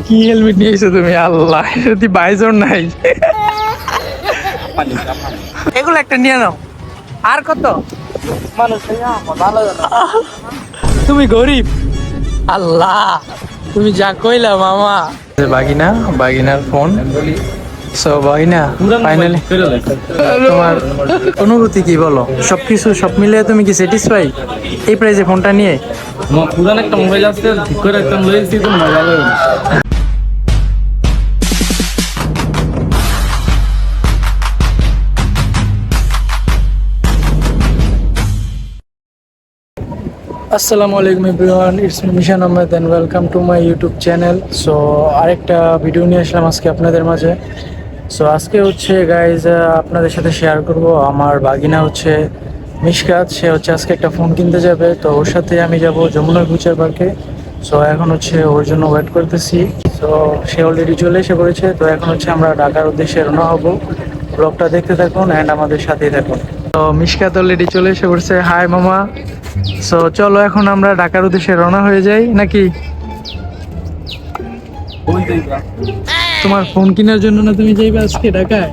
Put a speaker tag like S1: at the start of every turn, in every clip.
S1: কি হেলমেট নিয়েছো তুমি? আল্লাহ, যদি বাইজন নাই এগুলো একটা নিয়ে নাও। আর কত মানুষ তুমি গরিব। আল্লাহ, তুমি যা কইলা মামা। বাগিনা, বাগিনার ফোন। সো বাগিনা, ফাইনালি তোমার অনুভূতি কি বলো? সবকিছু সব মিলিয়ে তুমি কি স্যাটিসফাই এই প্রাইজে ফোনটা নিয়ে?
S2: পুরান একটা মোবাইল আছে, ঠিক করে একটা লয়েছি তো মজা লাগে।
S1: আসসালামু আলাইকুম everyone, it's Mishon Ahmed and welcome to my YouTube channel. So আরেকটা ভিডিও নিয়ে আসলাম আজকে আপনাদের মাঝে। সো আজকে হচ্ছে গাইজ আপনাদের সাথে শেয়ার করব আমার বাগিনা হচ্ছে মিশকাত। সে হচ্ছে আজকে একটা ফোন কিনতে যাবে, তো ওর সাথে আমি যাব যমুনা ফিউচার পার্কে। সো এখন হচ্ছে ওর জন্য ওয়েট করতেছি। সো সে অলরেডি চলে এসে পড়েছে। তো এখন হচ্ছে আমরা ঢাকার উদ্দেশ্যে রওনা হব। ব্লগটা দেখতে থাকুন অ্যান্ড আমাদের সাথেই থাকুন। তো মিশকাত অলরেডি চলে এসে পড়ছে। হাই মামা। সো চলো এখন আমরা ঢাকার উদ্দেশ্যে রওনা হয়ে যাই নাকি? তোমার ফোন কেনার জন্য না তুমি যাইবে আজকে ঢাকায়?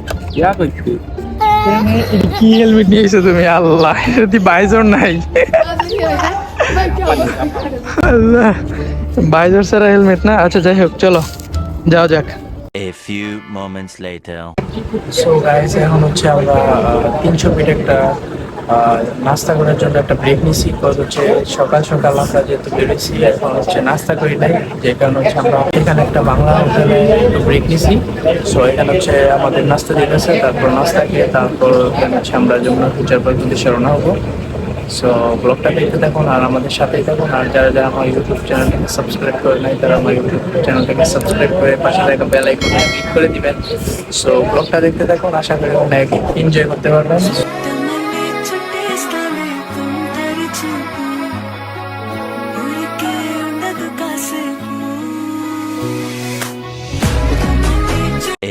S1: কি হেলমেট নিয়েছো তুমি? আল্লাহ, যদি বাইজন নাই। আল্লাহ, বাইজর ছাড়া হেলমেট না। আচ্ছা যাই হোক, চলো যাওয়া যাক।
S3: A few moments later.
S1: So guys, এখন হচ্ছে আমরা 300 ফিট একটা নাস্তা করার জন্য একটা ব্রেক নিছি। কজ হচ্ছে সকাল সকাল আমরা যেহেতু বেরোচ্ছি, এখন হচ্ছে নাস্তা করি নাই, যে কারণে হচ্ছে আমরা এখানে একটা বাংলা হোটেলে একটু ব্রেক নিছি। সো এখানে হচ্ছে আমাদের নাস্তা দিতেছে, তারপর নাস্তা খেয়ে তারপর এখানে হচ্ছে আমরা যমুনা ফিউচার পার্ক উদ্দেশ্যে রওনা হবো। সো ব্লগটা দেখতে থাকুন আর আমাদের সাথেই থাকুন। আর যারা যারা আমার ইউটিউব চ্যানেলটাকে সাবস্ক্রাইব করে নাই, তারা আমার ইউটিউব চ্যানেলটাকে সাবস্ক্রাইব করে পাশে থাকা বেল আইকনে ক্লিক করে দিবেন। সো ব্লগটা দেখতে থাকুন, আশা করি অনেক এনজয় করতে পারবেন।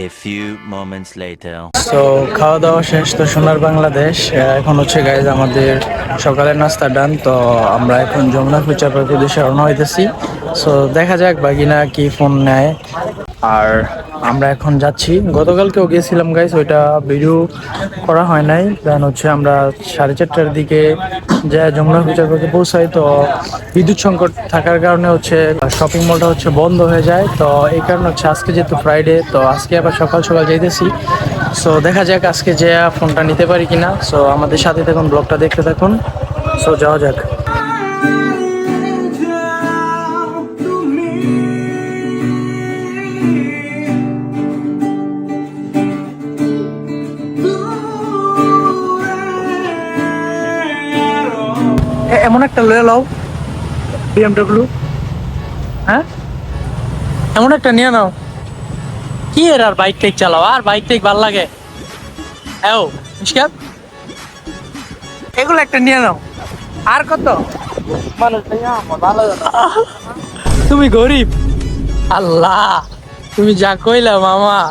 S3: A few moments later.
S1: So খাওয়া দাওয়া শেষ। তো সোনার বাংলাদেশ এখন হচ্ছে গাইজ আমাদের সকালের নাস্তা ডান। তো আমরা এখন যমুনা ফিউচার পার্ক উদ্দেশ্যে রওনা হইতেছি। সো দেখা যাক বাগিনা কি ফোন নেয়। আর আমরা এখন যাচ্ছি। গতকালকেও গিয়েছিলাম গাইজ, ওইটা ভিডিও করা হয় নাই। দেন হচ্ছে আমরা 4:30টার দিকে যে যমুনা ফিউচার পার্কে পৌঁছাই, তো বিদ্যুৎ সংকট থাকার কারণে হচ্ছে শপিং মলটা হচ্ছে বন্ধ হয়ে যায়। তো এই কারণে হচ্ছে আজকে যেহেতু ফ্রাইডে, তো আজকে আবার সকাল সকাল যাইতেছি। সো দেখা যাক আজকে যে ফোনটা নিতে পারি কিনা। সো আমাদের সাথে থাকুন, ব্লগটা দেখতে থাকুন। সো যাওয়া যাক। এমন একটা লয়ে লাও BMW। হ্যাঁ, এমন একটা নিয়ে নাও। কি এর আর বাইক টাইক চালাও, আর বাইক টাইক ভাল লাগে? হ্যাঁ মিশকাত, এগুলো একটা নিয়ে নাও। আর কত মানুষ ভালো। তুমি গরিব। আল্লাহ, তুমি যা কইলা মামা।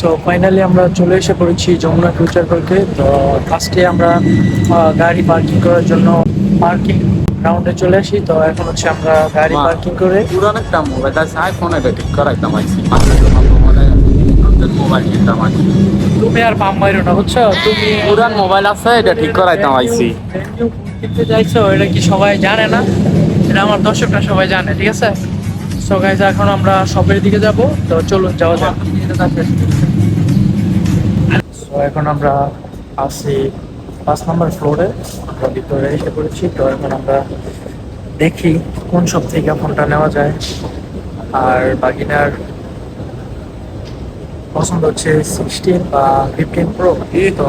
S1: সো ফাইনালি আমরা চলে এসে পড়েছি যমুনা ফিউচার পার্কে। তো ফার্স্টে আমরা গাড়ি পার্কিং করার জন্য পার্কিং গ্রাউন্ডে চলে আসি। তো এখন হচ্ছে আমরা গাড়ি পার্কিং করে
S2: পুরান একটা মোবাইল আছে, আইফোন, এটা ঠিক করাইতাম আইছি। মোবাইল কিনতাম আইছি।
S1: তুমি আর পাম মাইরো না, বুঝছো? তুমি
S2: পুরান মোবাইল আছে, এটা ঠিক করাইতাম আইছি।
S1: কিনতে চাইছো, এটা কি সবাই জানে না? এটা আমার দর্শকরা সবাই জানে, ঠিক আছে? সো গাইস, এখন আমরা শপের দিকে যাব। তো চলুন যাওয়া যাক। সো এখন আমরা আছি 5 নম্বর ফ্লোরে, আমরা ভিতরে এসে পড়েছি। তো এখন আমরা দেখি কোন শপ থেকে ফোনটা নেওয়া যায়। আর বাগিনার পছন্দ হচ্ছে 16 বা 15 প্রো। তো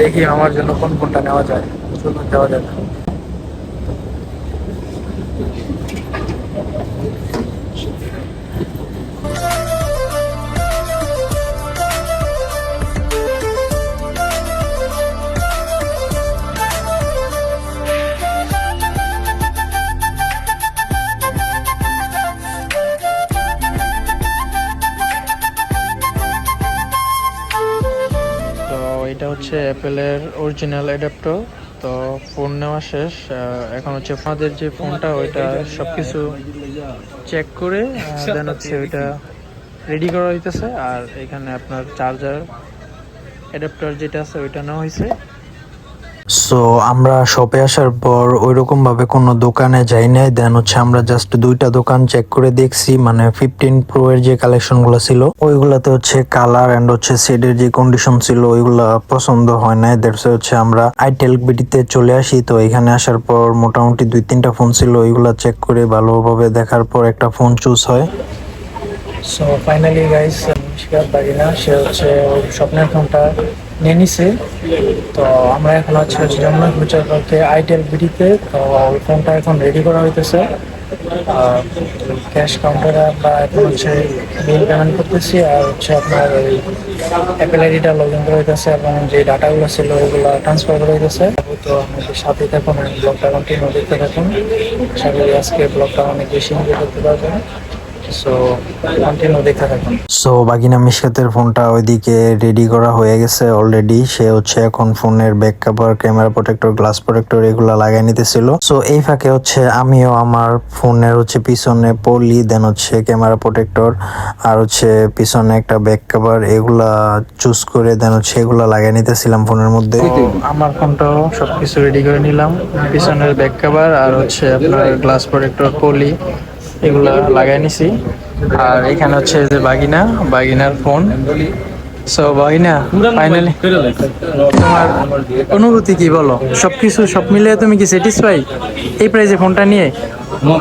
S1: দেখি আমার জন্য কোন ফোনটা নেওয়া যায়। চলুন যাওয়া যাক। তো এটা হচ্ছে অ্যাপেলের অরিজিনাল অ্যাডাপ্টার। তো ফোন নেওয়া শেষ, এখন হচ্ছে আপনাদের যে ফোনটা ওইটা সবকিছু চেক করে দেন হচ্ছে ওইটা রেডি করা হইতেছে। আর এখানে আপনার চার্জার অ্যাডাপ্টার যেটা আছে ওইটা নেওয়া হয়েছে। সো আমরা শপে আসার পর ওইরকম ভাবে কোনো দোকানে যাই নাই, দেন হচ্ছে আমরা জাস্ট দুইটা দোকান চেক করে দেখছি, মানে 15 প্রো এর যে কালেকশন গুলো ছিল ওইগুলাতে হচ্ছে কালার এন্ড হচ্ছে সেটের যে কন্ডিশন ছিল ওইগুলা পছন্দ হয় নাই। দ্যাটস হচ্ছে আমরা আইটেল বিডিতে চলে আসি। তো এখানে আসার পর মোটামুটি 2-3টা ফোন ছিল, ওইগুলা চেক করে ভালোভাবে দেখার পর একটা ফোন চুজ হয়। সো ফাইনালি গাইস মিশকাত বাগিনা সে হচ্ছে ওই স্বপ্নের ফোনটা নিয়ে নিছে। তো আমরা এখন হচ্ছে যমুনা ফিউচার পার্কে আইটেল বিডিতে। তো ওই ফোনটা এখন রেডি করা হইতেছে। ক্যাশ কাউন্টারে আমরা এখন হচ্ছে বিল পেমেন্ট করতেছি, আর হচ্ছে আপনার ওই অ্যাপেল আইডিটা লগ ইন করা হইতেছে এবং যে ডাটাগুলো ছিল ওইগুলো ট্রান্সফার করা হইতেছে। তো আমাদের সাথে থাকুন, ব্লগটা কন্টিনিউ দেখতে থাকুন। আশা করি আজকে ব্লগটা অনেক বেশি এনজয় করতে পারবেন। সো বাগিনা মিশকাতের ফোনটা ওইদিকে রেডি করা হয়ে গেছে অলরেডি। সে হচ্ছে এখন ফোনের back cover, camera protector, glass protector এগুলা লাগাই নিতেছিল। সো এই ফাঁকে হচ্ছে আমিও আমার ফোনের হচ্ছে পিছনে পলি, দেন হচ্ছে ক্যামেরা প্রোটেক্টর আর হচ্ছে পিছনে একটা ব্যাক কভার এগুলা চুজ করে দেন হচ্ছে এগুলা লাগাই নিতেছিলাম ফোনের মধ্যে। আমার ফোনটাও সবকিছু রেডি করে নিলাম, পিছনের ব্যাক কভার আর হচ্ছে আপনার গ্লাস প্রোটেক্টর, পলি এগুলা লাগাই নিছি। আর এখানে হচ্ছে যে বাগিনার ফোন। সো বাগিনা ফাইনালি তোমার অনুভূতি কি বলো? সবকিছু সব মিলিয়ে তুমি কি স্যাটিসফাই এই প্রাইজে ফোনটা নিয়ে?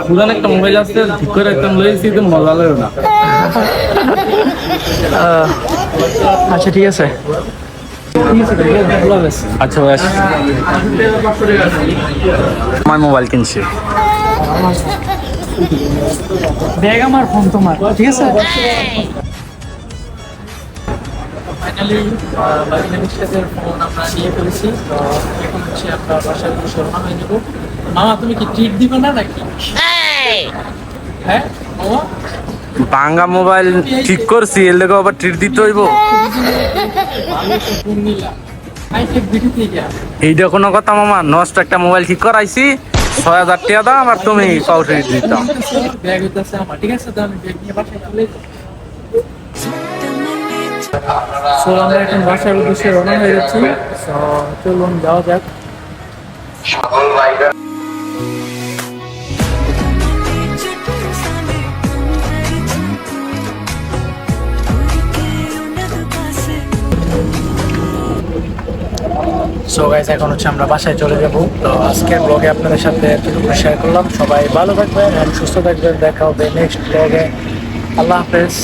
S2: পুরান একটা মোবাইল আছে ঠিক করে একটা লইছি তো মজা লাগে না।
S1: আচ্ছা ঠিক আছে।
S2: আচ্ছা বেশ, আমার মোবাইল কিনছি।
S1: ব্যাগ আমার, ফোন তোমার, ঠিক আছে? ফাইনালি বাগিনা মিশকাতের ফোন আমরা নিয়ে ফেলেছি। তো এখন হচ্ছে আমরা বাসায় বসে রওনা হয়ে যাবো। মামা তুমি কি ট্রিট দিবে না নাকি? হ্যাঁ মামা,
S2: ভাঙ্গা মোবাইল ঠিক করছি, এর লেগে আবার ট্রিট দিতে হইব?
S1: ফোন নিলাম আইটেল বিডি থেকে।
S2: এইটা কোনো কথা মামা? নষ্ট একটা মোবাইল ঠিক করাইছি, 6,000 টাকা দাম, আর তুমি পাও ট্রিট দিতাম।
S1: ব্যাগ হইতেছে আমার, ঠিক আছে? তো আমি ব্যাগ নিয়ে বাসায় চলে যাবো। সো আমরা এখন বাসার উদ্দেশ্যে রওনা হয়ে যাচ্ছি। সো চলুন যাওয়া যাক। সো গাইস এখন হচ্ছে আমরা বাসায় চলে যাব। তো আজকের ব্লগে আপনাদের সাথে এতটুকু শেয়ার করলাম। সবাই ভালো থাকবেন আর সুস্থ থাকবেন। দেখা হবে নেক্সট ব্লগে। আল্লাহ হাফেজ।